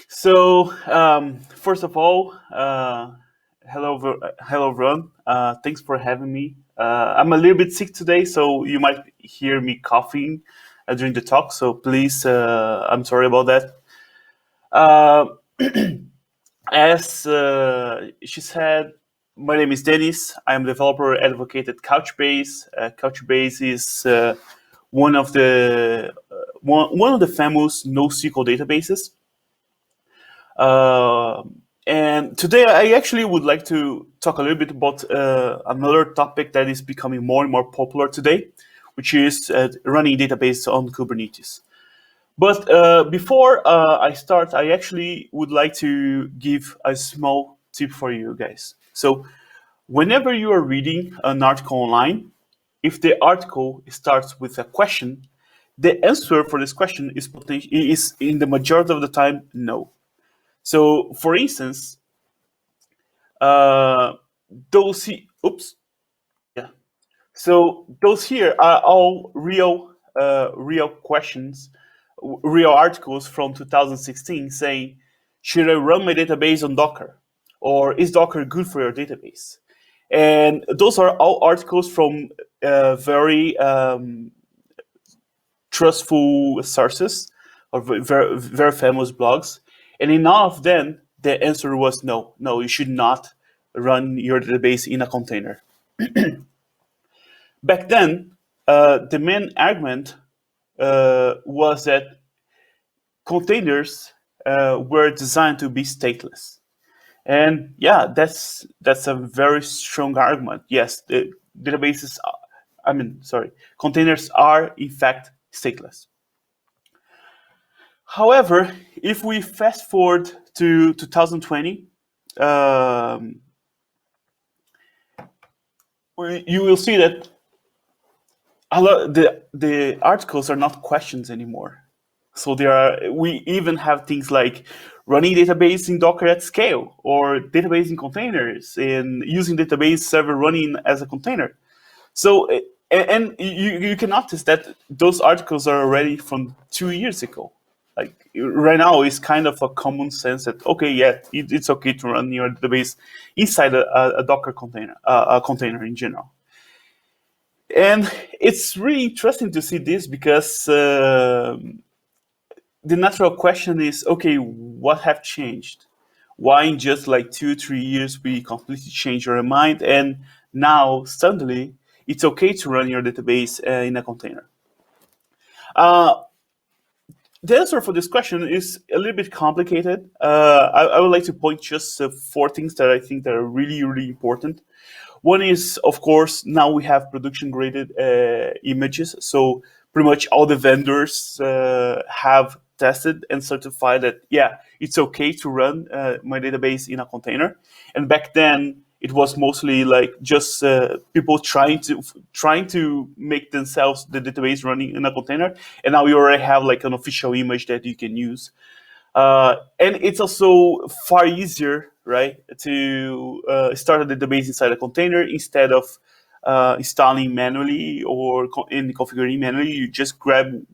So, first of all, hello everyone. Thanks for having me. I'm a little bit sick today, so you might hear me coughing during the talk. So please, I'm sorry about that. Uh, as she said, my name is Denis. I'm a developer advocate at Couchbase. Couchbase is one of the famous NoSQL databases. Uh, and today I actually would like to talk a little bit about another topic that is becoming more and more popular today, which is running database on Kubernetes. But before I start, I actually would like to give a small tip for you guys. So whenever you are reading an article online, if the article starts with a question, the answer for this question is in the majority of the time no. So, for instance, uh, oops, yeah. So those here are all real questions, real articles from 2016 saying, should I run my database on Docker, or is Docker good for your database? And those are all articles from very trustful sources or very famous blogs. And in all of them, the answer was no. No, you should not run your database in a container. Back then, the main argument was that containers were designed to be stateless. And yeah, that's a very strong argument. Yes, the databases, containers are in fact stateless. However, if we fast forward to 2020, you will see that the articles are not questions anymore. So we even have things like running database in Docker at scale, or database in containers, and using database server running as a container. So and you can notice that those articles are already from 2 years ago. Like right now, it's kind of a common sense that okay, yeah, it's okay to run your database inside a Docker container, a container in general. And it's really interesting to see this because the natural question is, okay, what have changed? Why in just like 2-3 years we completely changed our mind, and now suddenly it's okay to run your database in a container? Uh, the answer for this question is a little bit complicated. I would like to point just four things that I think that are really, really important. One is, of course, now we have production graded images. So pretty much all the vendors have tested and certified that, yeah, it's okay to run my database in a container. And back then, it was mostly like just people trying to make themselves the database running in a container. And now you already have like an official image that you can use. And it's also far easier, right, to start a database inside a container instead of installing manually or configuring manually. You just grab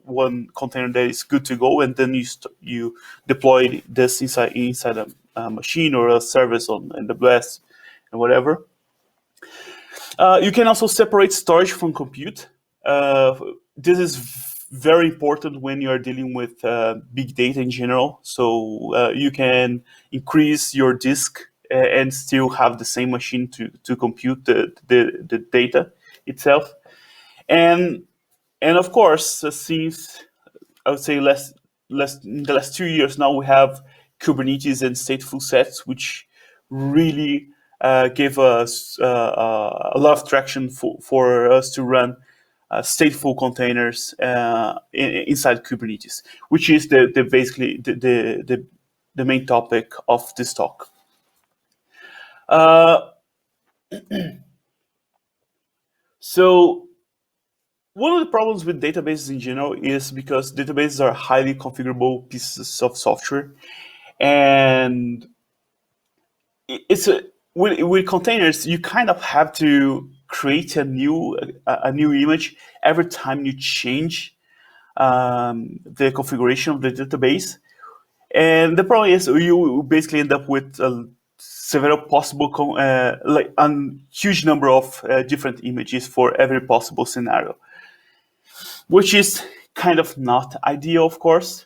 one container that is good to go, and then you deploy this inside a machine or a service on AWS and whatever. You can also separate storage from compute. This is very important when you are dealing with big data in general. So you can increase your disk and still have the same machine to compute the data itself. And of course, since I would say in the last 2 years now, we have Kubernetes and StatefullSets, which really gave us a lot of traction for us to run stateful containers inside Kubernetes, which is basically the main topic of this talk. So one of the problems with databases in general is because databases are highly configurable pieces of software, and with containers you kind of have to create a new image every time you change the configuration of the database, And the problem is you basically end up with several possible, like a huge number of different images for every possible scenario, which is kind of not ideal, of course.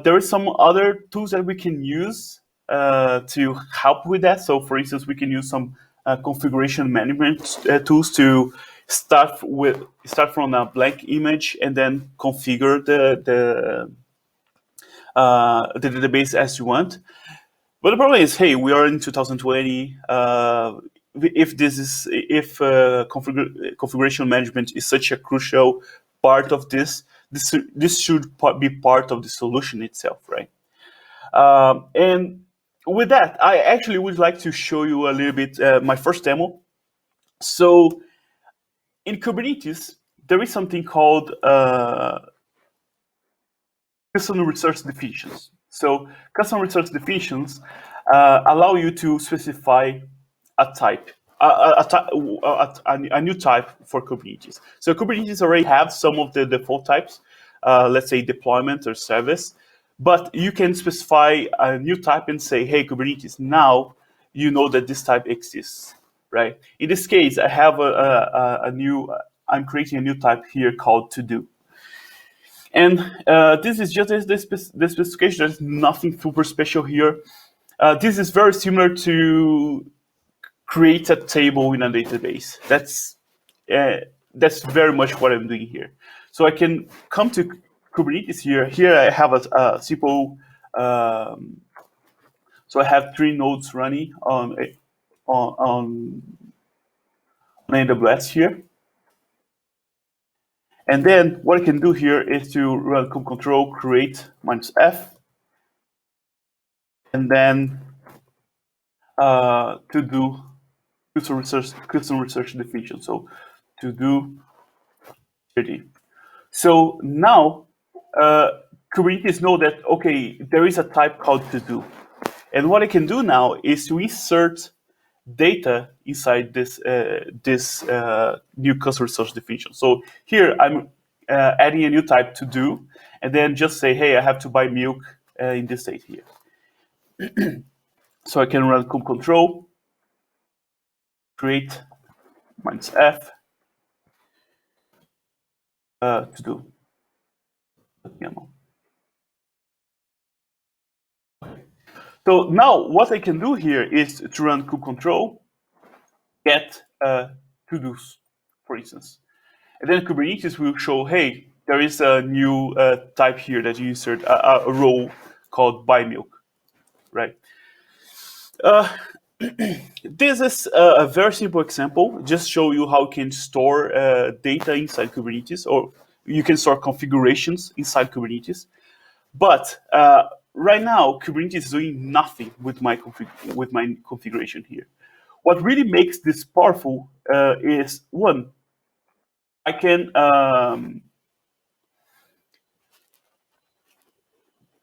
There are some other tools that we can use to help with that. So, for instance, we can use some configuration management tools to start from a blank image and then configure the database as you want. But the problem is, hey, we are in 2020. If configuration management is such a crucial part of this should be part of the solution itself, right? And with that, I actually would like to show you a little bit my first demo. So in Kubernetes, there is something called custom resource definitions. So custom resource definitions allow you to specify a type, a new type for Kubernetes. So Kubernetes already have some of the default types, let's say deployment or service, but you can specify a new type and say, hey, Kubernetes, now you know that this type exists, right? In this case, I have I'm creating a new type here called to do. And this is just the specification. There's nothing super special here. This is very similar to create a table in a database. That's very much what I'm doing here. So I can come to Kubernetes here. Here I have a simple. So I have 3 nodes running on AWS here. And then what I can do here is to run kube control create -f, and then to do custom research definition. So to do CRD. So now Kubernetes know that, okay, there is a type called to do. And what I can do now is to insert data inside this new custom resource definition. So here I'm adding a new type to do, and then just say, hey, I have to buy milk in this state here. So I can run kube control, create -f, to do. So now what I can do here is to run kube control, get to-dos, for instance. And then Kubernetes will show, hey, there is a new type here that you insert a role called buy milk, right? This is a very simple example, just show you how you can store data inside Kubernetes, or you can store configurations inside Kubernetes. But right now, Kubernetes is doing nothing with my configuration here. What really makes this powerful is, one, I can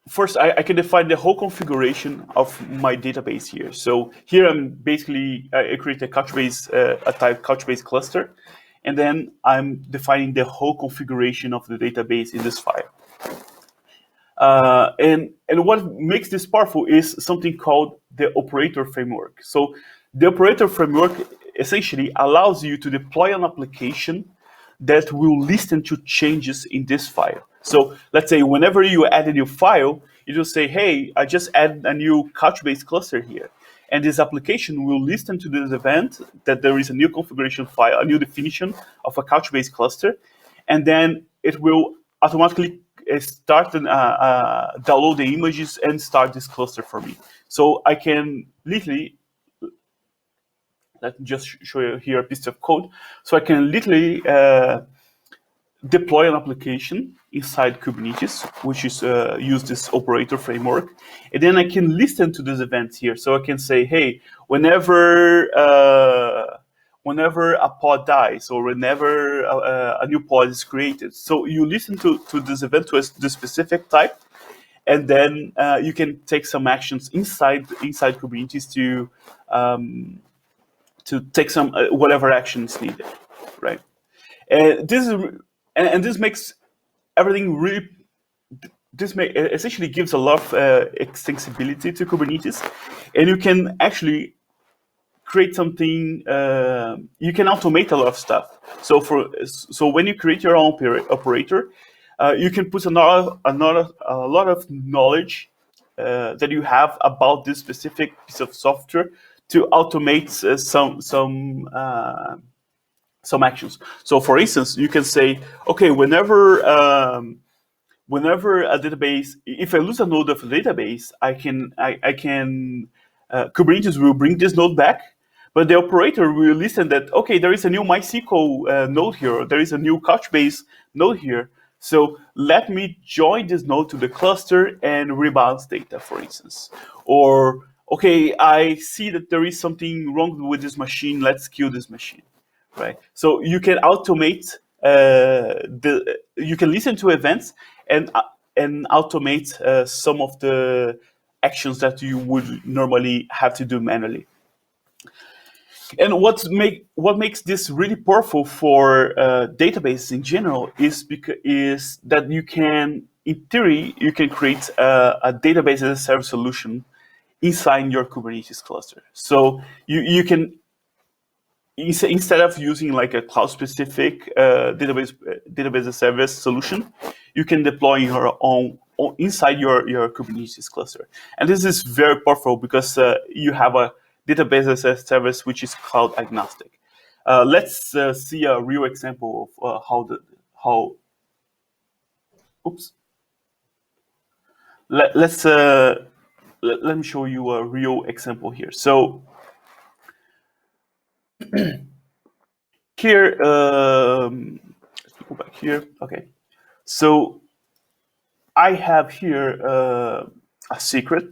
first I can define the whole configuration of my database here. So here I'm basically I create a Couchbase a type Couchbase cluster, and then I'm defining the whole configuration of the database in this file. And what makes this powerful is something called the operator framework. So the operator framework essentially allows you to deploy an application that will listen to changes in this file. So let's say whenever you add a new file, you just say, hey, I just added a new Couchbase cluster here. And this application will listen to this event that there is a new configuration file, a new definition of a Couchbase cluster. And then it will automatically start and download the images and start this cluster for me. So I can literally, let me just show you here a piece of code. So I can literally deploy an application inside Kubernetes, which is use this operator framework, and then I can listen to these events here. So I can say, hey, whenever a pod dies, or whenever a new pod is created, so you listen to this event to the specific type, and then you can take some actions inside Kubernetes to take some whatever action is needed, right? And this makes everything really this essentially gives a lot of extensibility to Kubernetes, and you can actually create something. You can automate a lot of stuff. So when you create your own operator, you can put a lot of knowledge that you have about this specific piece of software to automate some actions. So, for instance, you can say, okay, whenever a database, if I lose a node of a database, I can Kubernetes will bring this node back, but the operator will listen that, okay, there is a new MySQL node here, or there is a new Couchbase node here. So let me join this node to the cluster and rebalance data, for instance. Or, okay, I see that there is something wrong with this machine, let's kill this machine, right? So you can automate you can listen to events and automate some of the actions that you would normally have to do manually. And what makes this really powerful for databases in general is that you can, in theory, you can create a database as a service solution inside your Kubernetes cluster. So you can, instead of using like a cloud-specific database as a service solution, you can deploy your own inside your Kubernetes cluster. And this is very powerful because you have a database as a service which is cloud agnostic. Let's see a real example of how. Oops. Let me show you a real example here. So here, let's go back here. Okay. So I have here a secret.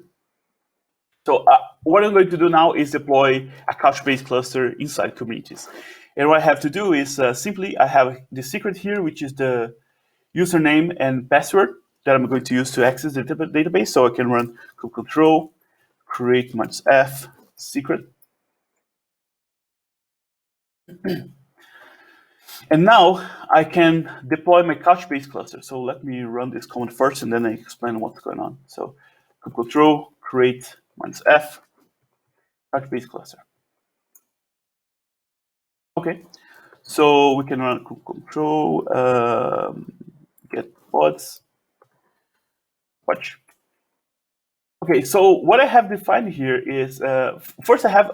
So what I'm going to do now is deploy a Couchbase cluster inside Kubernetes. And what I have to do is simply, I have the secret here, which is the username and password that I'm going to use to access the database. So I can run control, create -f, secret. And now I can deploy my Couchbase cluster. So let me run this command first, and then I explain what's going on. So control, create -f, Couchbase cluster. Okay, so we can run control, get pods, watch. Okay, so what I have defined here is, first I have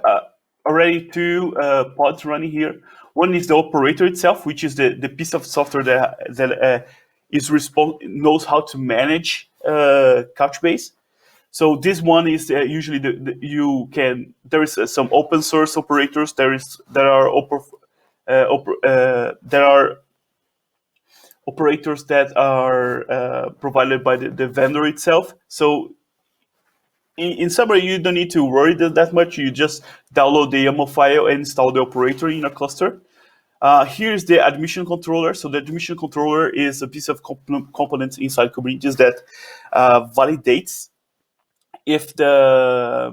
already two pods running here. One is the operator itself, which is the piece of software that knows how to manage Couchbase. So this one is usually there is some open source operators. There are operators that are provided by the vendor itself. So in summary, you don't need to worry that much. You just download the YAML file and install the operator in a cluster. Here's the admission controller. So the admission controller is a piece of components inside Kubernetes that validates if the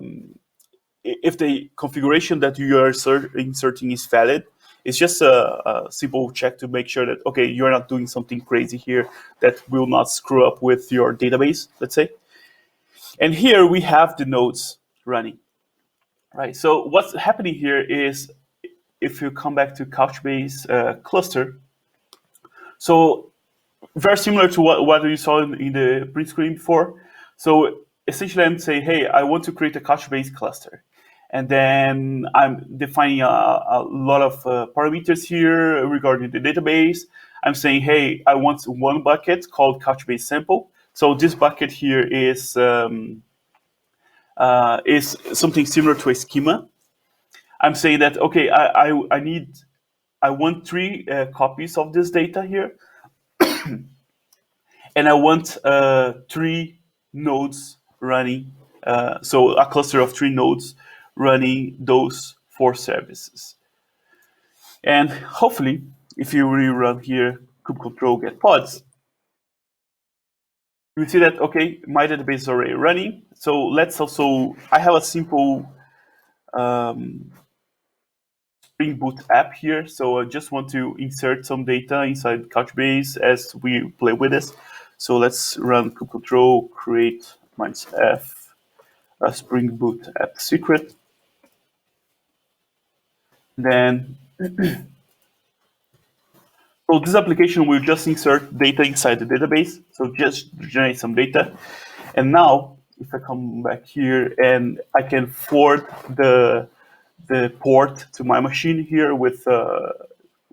configuration that you are inserting is valid. It's just a simple check to make sure that, okay, you're not doing something crazy here that will not screw up with your database, let's say. And here we have the nodes running, right? So what's happening here is, if you come back to Couchbase cluster, so very similar to what you saw in the print screen before. So essentially I'm saying, hey, I want to create a Couchbase cluster. And then I'm defining a lot of parameters here regarding the database. I'm saying, hey, I want one bucket called Couchbase sample. So this bucket here is something similar to a schema. I'm saying that, okay, I want 3 copies of this data here, and I want 3 nodes running. So a cluster of 3 nodes running those 4 services. And hopefully, if you rerun here kubectl get pods, you see that, okay, my database is already running. So let's also, I have a simple Spring Boot app here. So I just want to insert some data inside Couchbase as we play with this. So let's run control create -f Spring Boot app secret. Then, so this application will just insert data inside the database. So just generate some data. And now, if I come back here and I can forward the port to my machine here with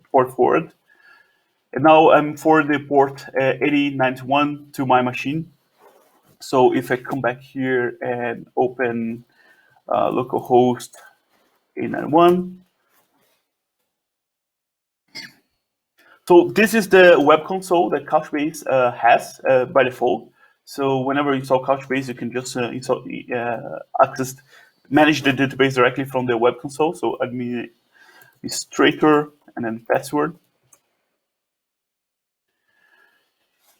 port forward. And now I'm forwarding the port 8091 to my machine. So if I come back here and open localhost 891. So this is the web console that Couchbase has by default. So whenever you install Couchbase, you can just manage the database directly from the web console. So administrator and then password.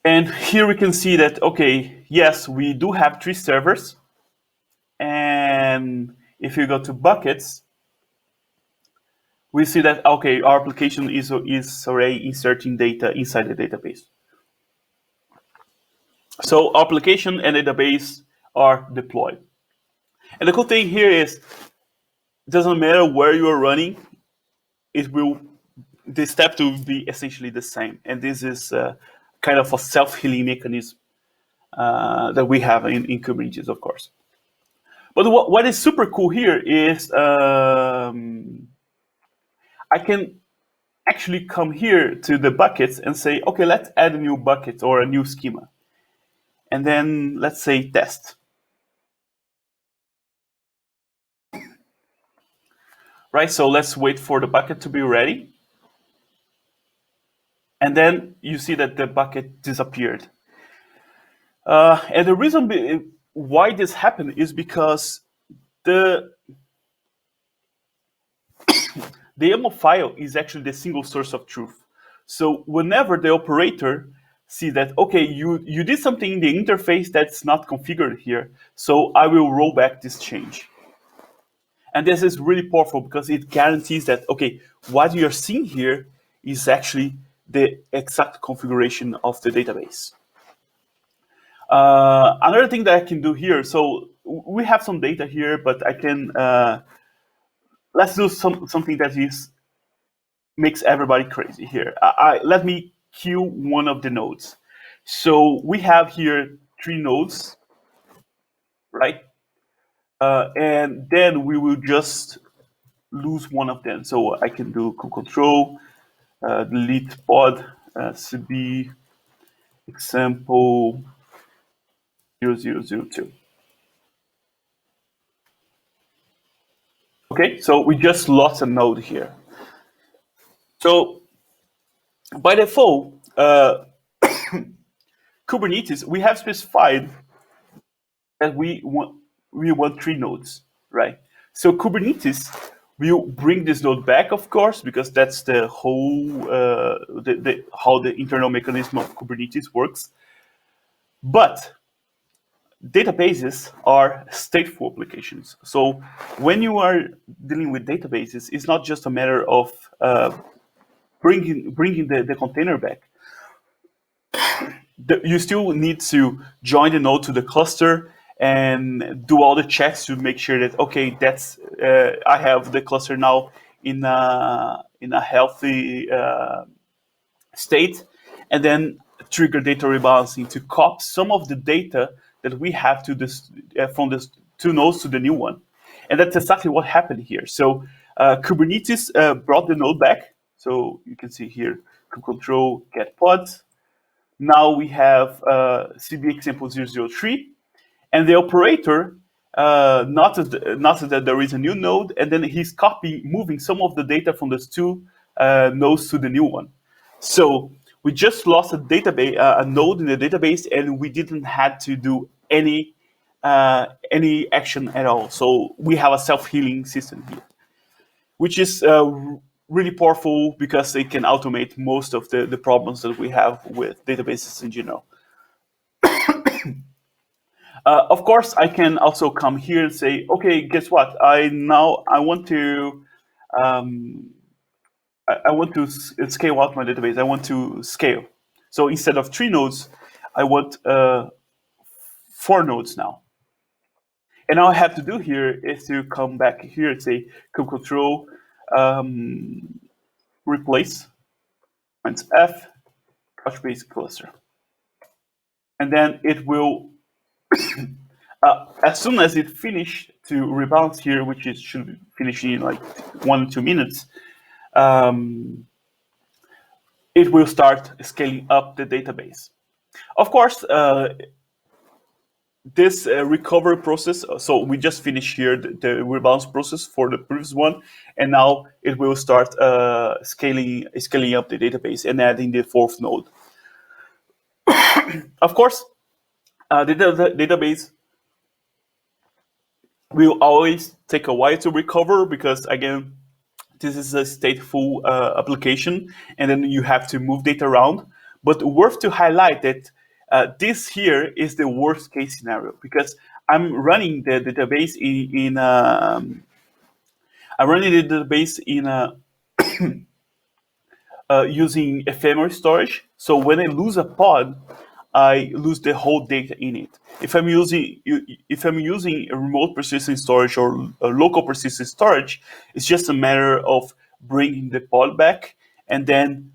And here we can see that, okay, yes, we do have 3 servers. And if you go to buckets, we see that, okay, our application is already inserting data inside the database. So our application and database are deployed. And the cool thing here is, it doesn't matter where you are running, the step will be essentially the same. And this is kind of a self-healing mechanism that we have in Kubernetes, of course. But what is super cool here is I can actually come here to the buckets and say, okay, let's add a new bucket or a new schema. And then let's say test. Right, so let's wait for the bucket to be ready. And then you see that the bucket disappeared. And the reason why this happened is because the YAML file is actually the single source of truth. So whenever the operator see that, okay, you did something in the interface that's not configured here, so I will roll back this change. And this is really powerful because it guarantees that, okay, what you're seeing here is actually the exact configuration of the database. Another thing that I can do here, so we have some data here, but I can, let's do something that makes everybody crazy here. Let me queue one of the nodes. So we have here 3 nodes, right? And then we will just lose one of them. So I can do control, delete pod, cb example 0002. Okay, so we just lost a node here. So by default, Kubernetes, we have specified that we want 3 nodes, right? So Kubernetes will bring this node back, of course, because that's the whole how the internal mechanism of Kubernetes works. But databases are stateful applications. So when you are dealing with databases, it's not just a matter of bringing the container back. You still need to join the node to the cluster and do all the checks to make sure that, okay, that's I have the cluster now in a healthy state, and then trigger data rebalancing to copy some of the data that we have to this from the 2 nodes to the new one. And that's exactly what happened here. So Kubernetes brought the node back. So you can see here, control get pods. Now we have CB example 003, and the operator noticed that there is a new node, and then he's moving some of the data from those 2 nodes to the new one. So we just lost a database, a node in the database, and we didn't have to do any action at all. So we have a self-healing system here, which is really powerful because it can automate most of the problems that we have with databases in general. Of course, I can also come here and say, okay, guess what? I want to scale out my database. I want to scale. So instead of 3 nodes, I want 4 nodes now. And all I have to do here is to come back here and say kubectl replace F couchbase cluster. And then it will, as soon as it finishes to rebalance here, which is should finish in like 1 or 2 minutes, it will start scaling up the database. Of course, this recovery process, so we just finished here the rebalance process for the previous one, and now it will start scaling up the database and adding the 4th node. Of course, the database will always take a while to recover because, again, this is a stateful application, and then you have to move data around. But worth to highlight that this here is the worst case scenario because I'm running the database using ephemeral storage. So when I lose a pod, I lose the whole data in it. If I'm using a remote persistent storage or a local persistent storage, it's just a matter of bringing the pod back and then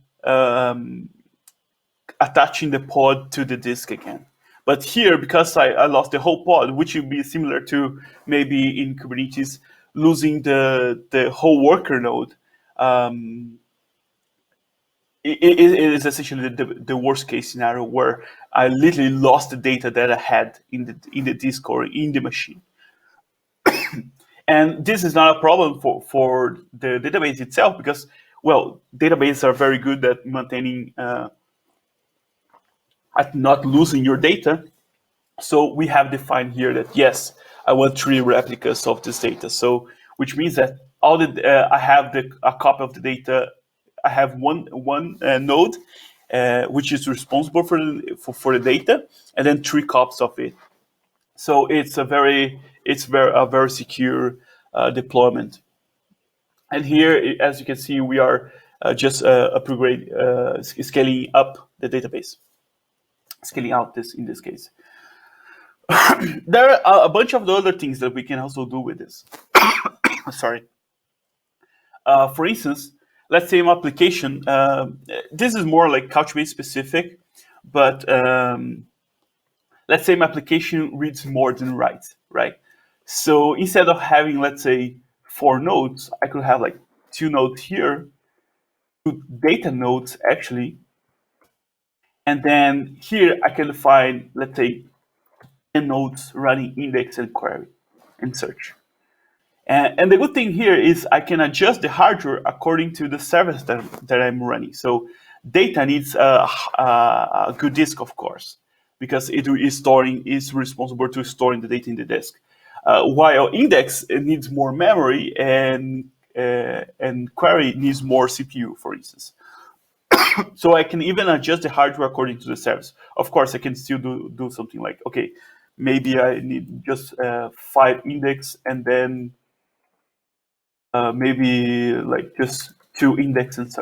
attaching the pod to the disk again. But here, because I lost the whole pod, which would be similar to maybe in Kubernetes losing the whole worker node, it is essentially the worst case scenario where I literally lost the data that I had in the disk or in the machine. And this is not a problem for the database itself because, well, databases are very good at maintaining, at not losing your data. So we have defined here that, yes, I want 3 replicas of this data. So which means that all I have a copy of the data. I have one node, which is responsible for the data, and then 3 copies of it. So it's a very secure deployment. And here, as you can see, we are just scaling up the database, scaling out in this case. There are a bunch of the other things that we can also do with this. Sorry. For instance, let's say my application, this is more like Couchbase specific, but let's say my application reads more than writes, right? So instead of having, let's say, 4 nodes, I could have like 2 nodes here, 2 data nodes actually, and then here I can find, let's say, 10 nodes running index and query and search. And the good thing here is I can adjust the hardware according to the service that I'm running. So data needs a good disk, of course, because it is responsible to storing the data in the disk. While index needs more memory and query needs more CPU, for instance. So I can even adjust the hardware according to the service. Of course, I can still do something like, okay, maybe I need just 5 index and then maybe like just 2 index and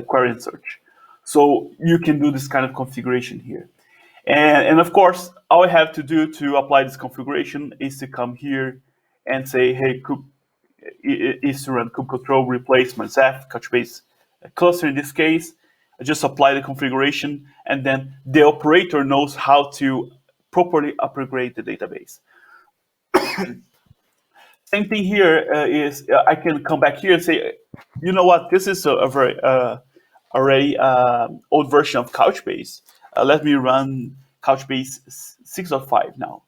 query and search. So you can do this kind of configuration here. And of course, all I have to do to apply this configuration is to come here and say, hey, is to run kubectl replace my Zaf couchbase cluster in this case. I just apply the configuration, and then the operator knows how to properly upgrade the database. Same thing here is I can come back here and say, you know what, this is a very already old version of Couchbase. Let me run Couchbase 6.5 now.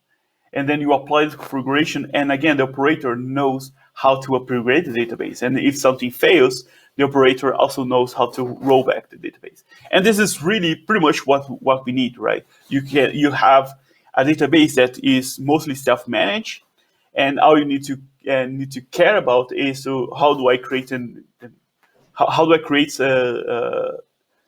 And then you apply the configuration, and again, the operator knows how to upgrade the database. And if something fails, the operator also knows how to roll back the database. And this is really pretty much what we need, right? You have a database that is mostly self-managed, and all you need to care about is how do I create the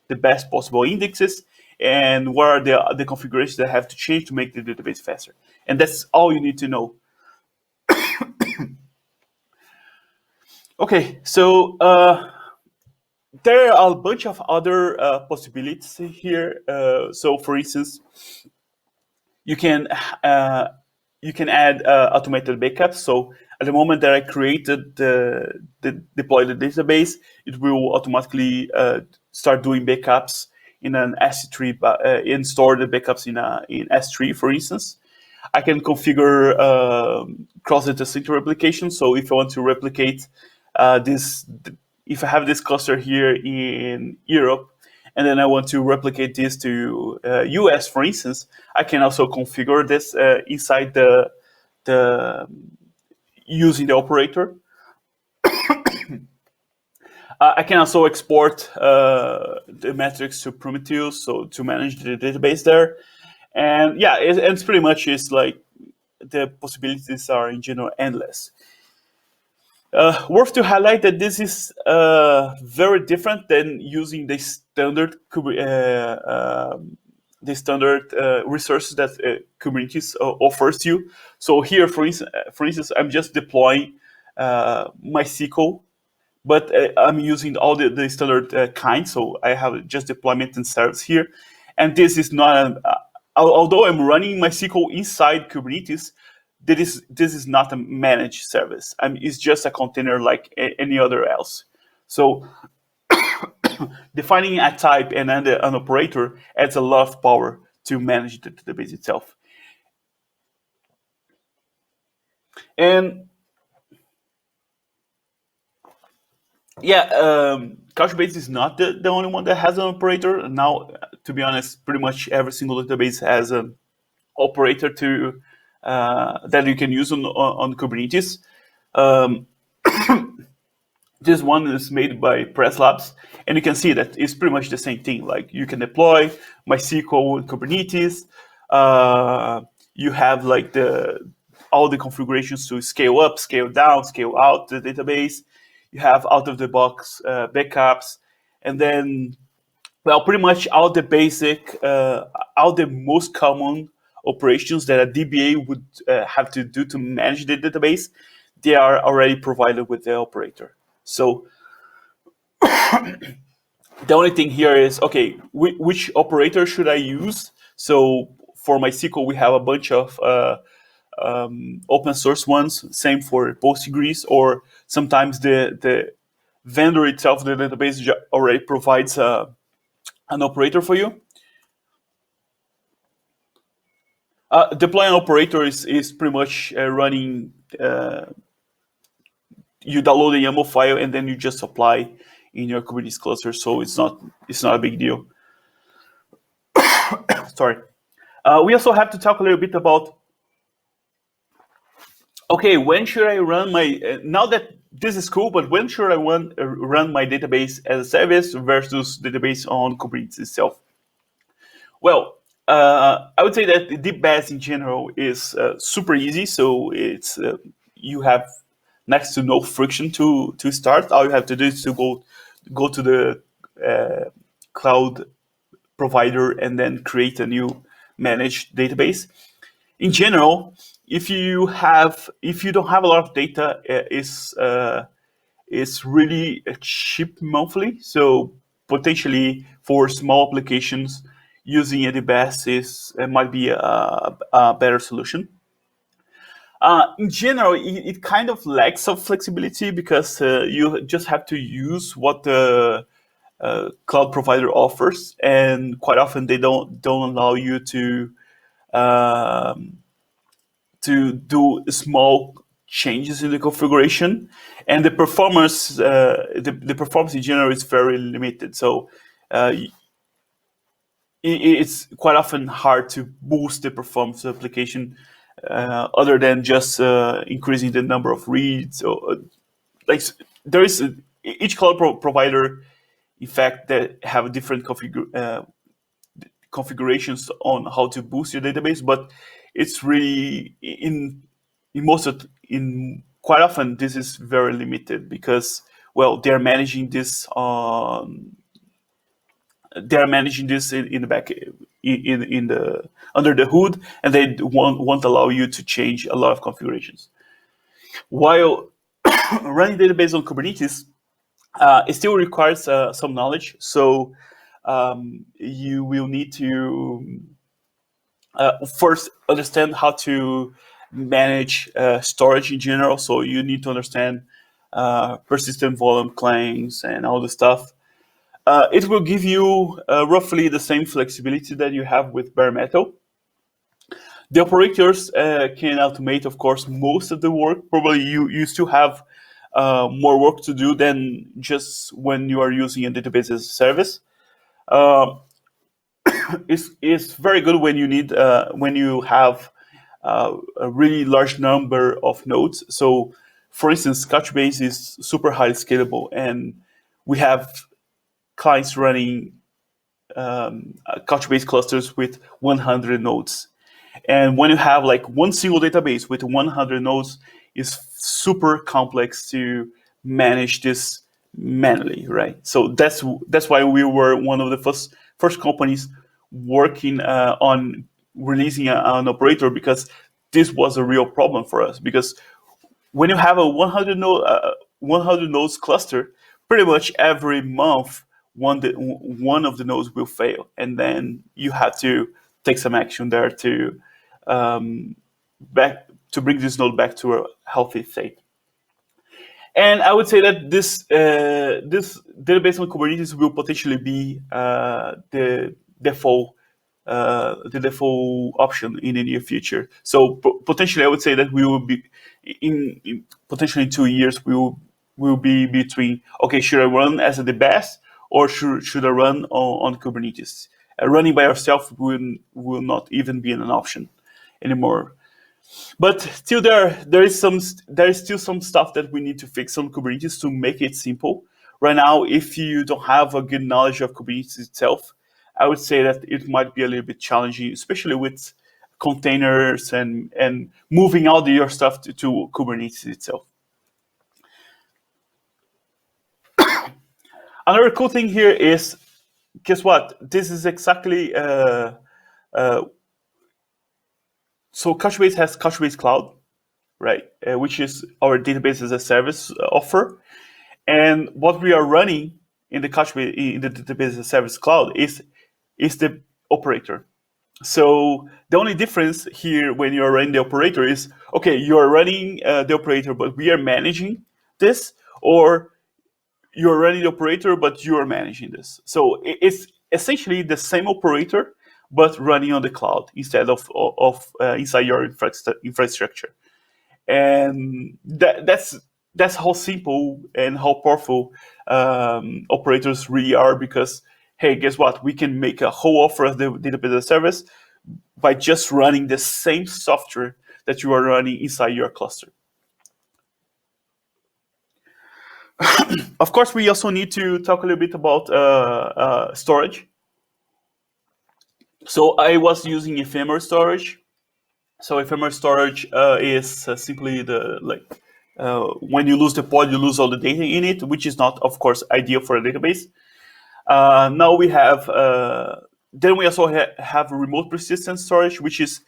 best possible indexes, and what are the configurations that I have to change to make the database faster. And that's all you need to know. Okay, so there are a bunch of other possibilities here. So for instance, you can uh, you can add automated backups. So at the moment that I created deploy the database, it will automatically start doing backups in an S3, and store the backups in S3, for instance. I can configure cross-data center replication. So if I want to replicate this, if I have this cluster here in Europe, and then I want to replicate this to US, for instance, I can also configure this inside the using the operator. I can also export the metrics to Prometheus, so to manage the database there. And yeah, it's pretty much is like the possibilities are in general endless. Worth to highlight that this is very different than using the standard resources that Kubernetes offers you. So here, for instance, I'm just deploying MySQL, but I'm using all the standard kinds. So I have just deployment and service here, and this is not. Although I'm running MySQL inside Kubernetes, this is not a managed service. I mean, it's just a container like any other else. So defining a type and an operator adds a lot of power to manage the database itself. And yeah, Couchbase is not the only one that has an operator. Now, to be honest, pretty much every single database has an operator to that you can use on Kubernetes. This one is made by Press Labs, and you can see that it's pretty much the same thing. Like you can deploy MySQL in Kubernetes. You have like all the configurations to scale up, scale down, scale out the database. You have out of the box backups, and then well, pretty much all the basic, all the most common operations that a DBA would have to do to manage the database, they are already provided with the operator. So the only thing here is, okay, which operator should I use? So for MySQL, we have a bunch of open source ones, same for Postgres, or sometimes the vendor itself, the database already provides an operator for you. Deploy an operator is pretty much running. You download a YAML file and then you just apply in your Kubernetes cluster. So it's not a big deal. Sorry. We also have to talk a little bit about, okay, when should I run my, now that this is cool, but when should I run my database as a service versus database on Kubernetes itself? Well, I would say that the deep bash in general is super easy. So it's you have next to no friction to start. All you have to do is to go to the cloud provider and then create a new managed database. In general, if you don't have a lot of data, it's really cheap monthly. So potentially for small applications, using AWS might be a better solution. In general, it kind of lacks some flexibility because you just have to use what the cloud provider offers, and quite often they don't allow you to do small changes in the configuration, and the performance the performance in general is very limited. So it's quite often hard to boost the performance of the application other than just increasing the number of reads. Or like there is each cloud provider, in fact, that have different configurations on how to boost your database, but it's really quite often this is very limited because, well, they're managing this in the back in the under the hood, and they won't allow you to change a lot of configurations. While running database on Kubernetes, it still requires some knowledge. So you will need to first understand how to manage storage in general. So you need to understand persistent volume claims and all the stuff. It will give you roughly the same flexibility that you have with bare metal. The operators can automate, of course, most of the work. Probably you still have more work to do than just when you are using a database as a service. Uh, it's very good when you need when you have a really large number of nodes. So, for instance, Couchbase is super highly scalable, and we have clients running Couchbase clusters with 100 nodes. And when you have like one single database with 100 nodes, it's super complex to manage this manually, right? So that's why we were one of the first companies working on releasing an operator, because this was a real problem for us. Because when you have a 100 nodes cluster, pretty much every month one of the nodes will fail, and then you have to take some action there to back to bring this node back to a healthy state. And I would say that this database on Kubernetes will potentially be the default option in the near future. So potentially, I would say that we will be in potentially 2 years. We will be between, okay, should I run as the best, or should I run on Kubernetes? Running by yourself will not even be an option anymore. But still, there is still some stuff that we need to fix on Kubernetes to make it simple. Right now, if you don't have a good knowledge of Kubernetes itself, I would say that it might be a little bit challenging, especially with containers and moving all your stuff to Kubernetes itself. Another cool thing here is, guess what? This is exactly so Couchbase has Couchbase Cloud, right? Which is our database as a service offer. And what we are running in the Couchbase in the database as a service cloud is the operator. So the only difference here when you are running the operator is, okay, you are running the operator, but we are managing this, or you are running the operator, but you are managing this. So it's essentially the same operator, but running on the cloud instead of inside your infrastructure. And that's how simple and how powerful operators really are. Because, hey, guess what? We can make a whole offer of the database as a service by just running the same software that you are running inside your cluster. Of course, we also need to talk a little bit about storage. So I was using ephemeral storage. So ephemeral storage is simply when you lose the pod, you lose all the data in it, which is not, of course, ideal for a database. Now we have, then we also have remote persistent storage, which is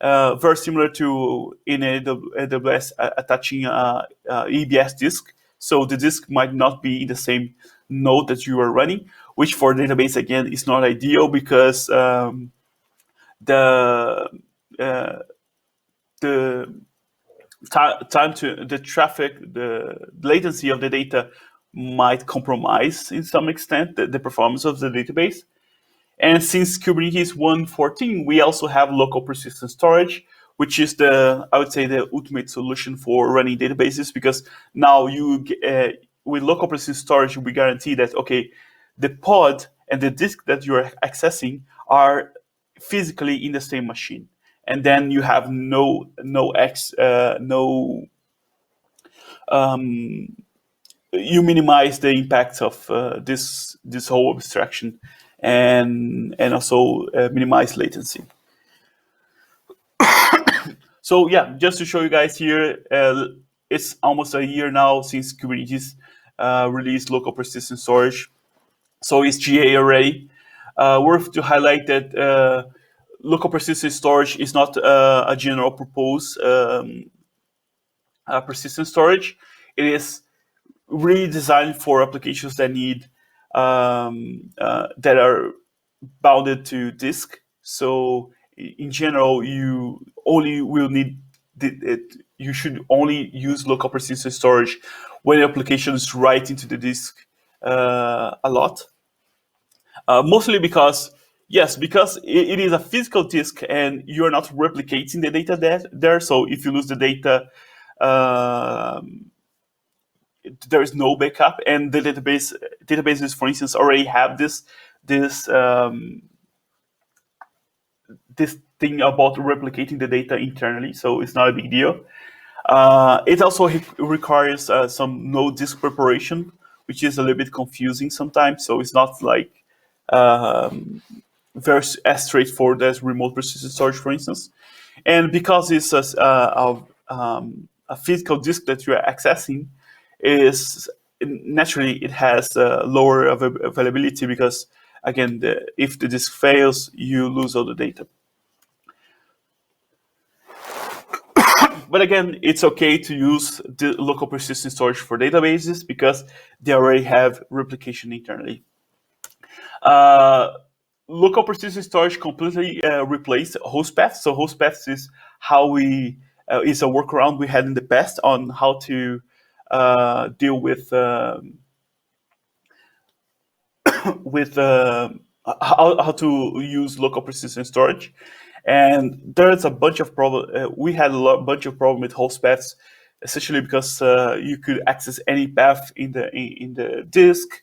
very similar to in AWS attaching EBS disk. So the disk might not be in the same node that you are running, which for database, again, is not ideal, because the time to the traffic, the latency of the data might compromise in some extent the performance of the database. And since Kubernetes 1.14, we also have local persistent storage, which is I would say, the ultimate solution for running databases, because now with local persistent storage, we guarantee that, okay, the pod and the disk that you're accessing are physically in the same machine. And then you have you minimize the impacts of this whole abstraction, and also minimize latency. So yeah, just to show you guys here, it's almost a year now since Kubernetes released local persistent storage. So it's GA already. Worth to highlight that local persistent storage is not a general purpose persistent storage. It is really designed for applications that need that are bounded to disk. So in general, you only will need you should only use local persistent storage when your application is write into the disk a lot. Mostly because, yes, because it is a physical disk and you're not replicating the data there. So if you lose the data, there is no backup, and the databases, for instance, already have this this thing about replicating the data internally, so it's not a big deal. It also requires some node disk preparation, which is a little bit confusing sometimes. So it's not like very as straightforward as remote persistent storage, for instance. And because it's a physical disk that you are accessing, is naturally it has lower availability because, again, if the disk fails, you lose all the data. But again, it's okay to use the local persistent storage for databases because they already have replication internally. Local persistent storage completely replaced host paths. So host paths is how we is a workaround we had in the past on how to deal with how to use local persistent storage. And there's a bunch of problem. We had bunch of problem with host paths, essentially because you could access any path in the disk,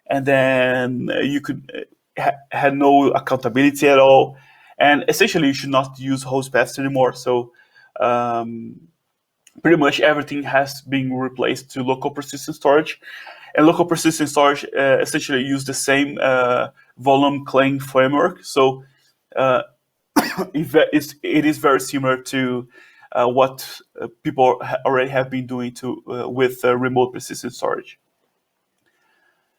and then you could had no accountability at all. And essentially, you should not use host paths anymore. So pretty much everything has been replaced to local persistent storage. And local persistent storage essentially use the same volume claim framework. So it is very similar to what people already have been doing with remote persistent storage.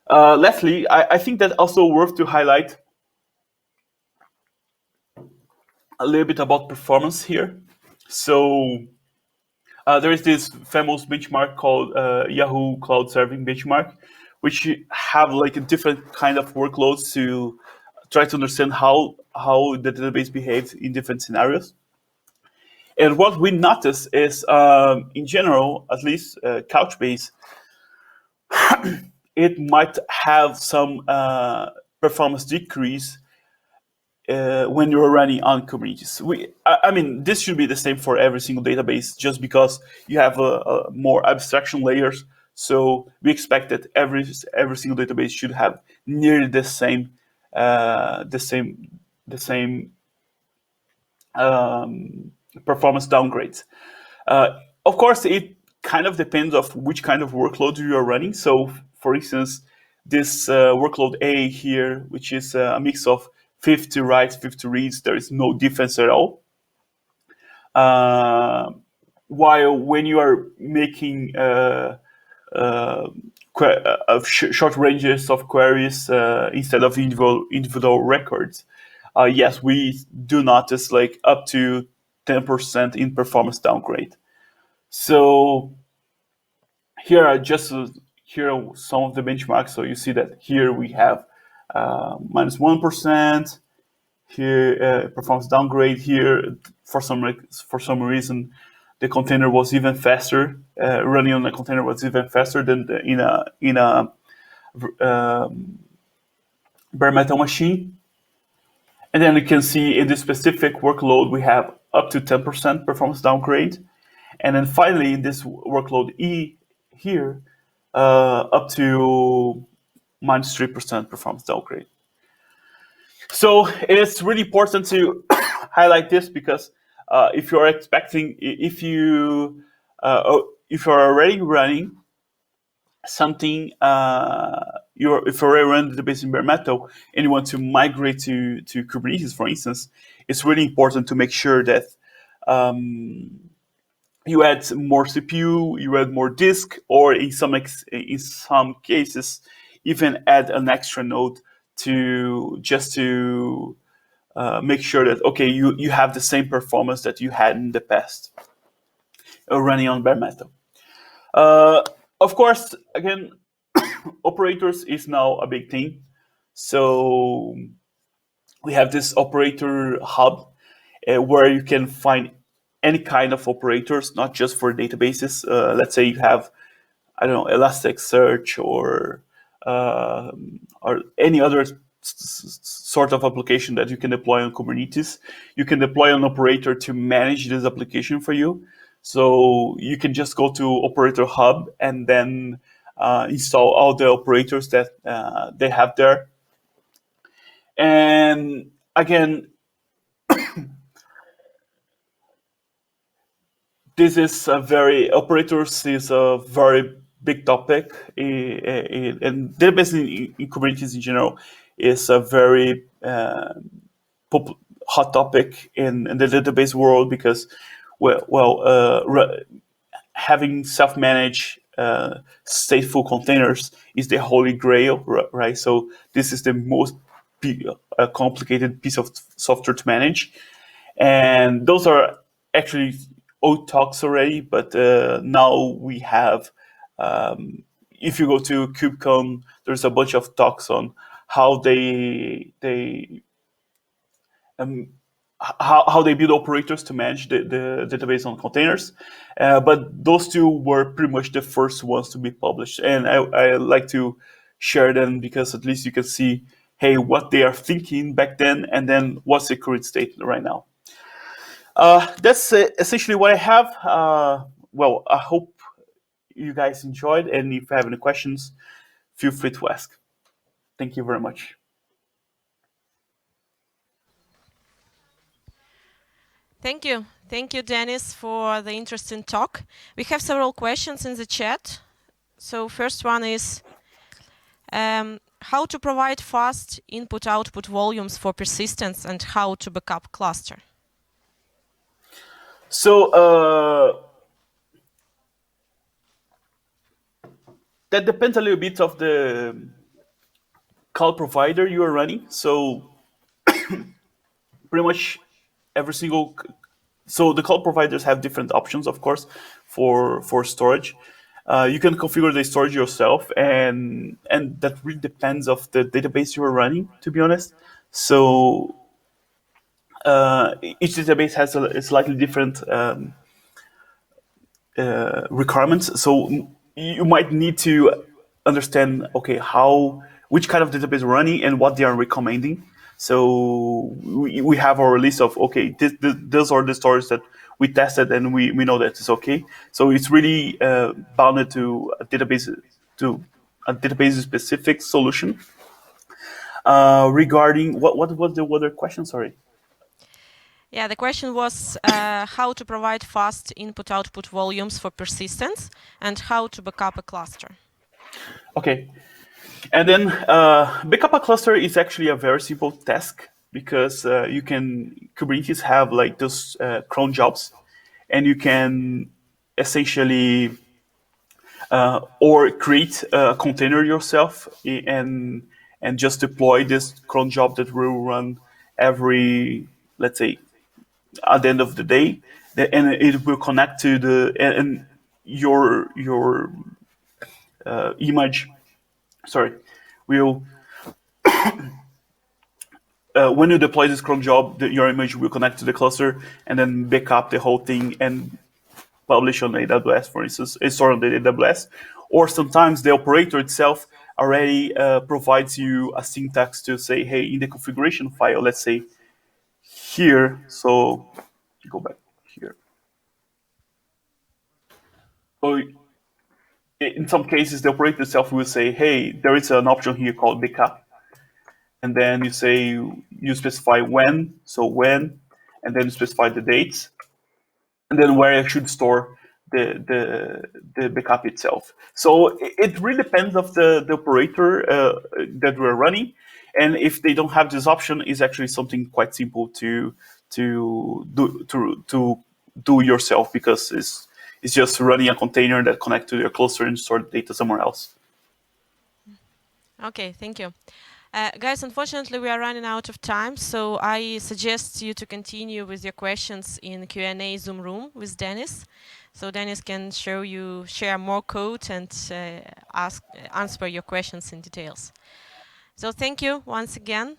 Lastly, I think that also worth to highlight a little bit about performance here. So there is this famous benchmark called Yahoo Cloud Serving Benchmark, which have like a different kind of workloads to try to understand how the database behaves in different scenarios. And what we notice is, in general, at least Couchbase, it might have some performance decrease when you're running on Kubernetes. I mean, this should be the same for every single database, just because you have more abstraction layers. So we expect that every single database should have nearly the same performance downgrades. Of course, it kind of depends of which kind of workload you are running. So, for instance, this workload A here, which is a mix of 50 writes, 50 reads, there is no difference at all. While when you are making short ranges of queries instead of individual records, yes, we do notice like up to 10% in performance downgrade. So here are here are some of the benchmarks. So you see that here we have minus 1%. Here performance downgrade. Here for some reason the container was even faster. Running on a container was even faster than in a bare metal machine. And then you can see in this specific workload we have up to 10% performance downgrade. And then finally, in this workload E here, up to minus 3% performance downgrade. So it's really important to highlight this because if you're expecting, if you're already running something, if you're already running the database in bare metal and you want to migrate to Kubernetes, for instance, it's really important to make sure that you add more CPU, you add more disk, or in some cases, even add an extra node to make sure that okay, you have the same performance that you had in the past running on bare metal. Of course, again, operators is now a big thing. So we have this operator hub. where you can find any kind of operators, not just for databases. Let's say you have, I don't know, Elasticsearch or any other sort of application that you can deploy on Kubernetes. You can deploy an operator to manage this application for you. So you can just go to Operator Hub and then install all the operators that they have there. And again, operators is a very big topic, and database in Kubernetes in general is a very hot topic in the database world because, having self-managed stateful containers is the holy grail, right? So this is the most complicated piece of software to manage, and those are actually old talks already. But now we have, if you go to KubeCon, there's a bunch of talks on how they how they build operators to manage the database on containers. But those two were pretty much the first ones to be published. And I like to share them because at least you can see, hey, what they are thinking back then, and then what's the current state right now. That's essentially what I have. I hope you guys enjoyed. And if you have any questions, feel free to ask. Thank you very much. Thank you. Thank you, Denis, for the interesting talk. We have several questions in the chat. So first one is how to provide fast input-output volumes for persistence and how to backup cluster. So that depends a little bit of the cloud provider you are running. So pretty much every single, so the cloud providers have different options, of course, for storage. You can configure the storage yourself, and that really depends of the database you are running, to be honest. So each database has a slightly different requirements. So you might need to understand, okay, which kind of database we're running and what they are recommending. So we have our list of, okay, those are the stores that we tested and we know that it's okay. So it's really bounded to a database specific solution. Regarding what was the other question? Sorry. Yeah, the question was how to provide fast input-output volumes for persistence and how to backup a cluster. Okay. And then backup a cluster is actually a very simple task because Kubernetes have like those cron jobs, and you can essentially or create a container yourself and just deploy this cron job that will run every, let's say, at the end of the day, and it will connect to and your image. Sorry, will when you deploy this cron job, your image will connect to the cluster and then back up the whole thing and publish on AWS, for instance, store on the AWS. Or sometimes the operator itself already provides you a syntax to say, hey, in the configuration file, let's say here, so go back here. So in some cases, the operator itself will say, hey, there is an option here called backup. And then you say, you specify when, and then you specify the dates, and then where I should store the backup itself. So it really depends of the operator that we're running. And if they don't have this option, it's actually something quite simple to do yourself, because it's just running a container that connects to your cluster and store the data somewhere else. Okay, thank you. Guys, unfortunately, we are running out of time, so I suggest you to continue with your questions in Q&A Zoom room with Denis. So Denis can share more code and answer your questions in details. So thank you once again.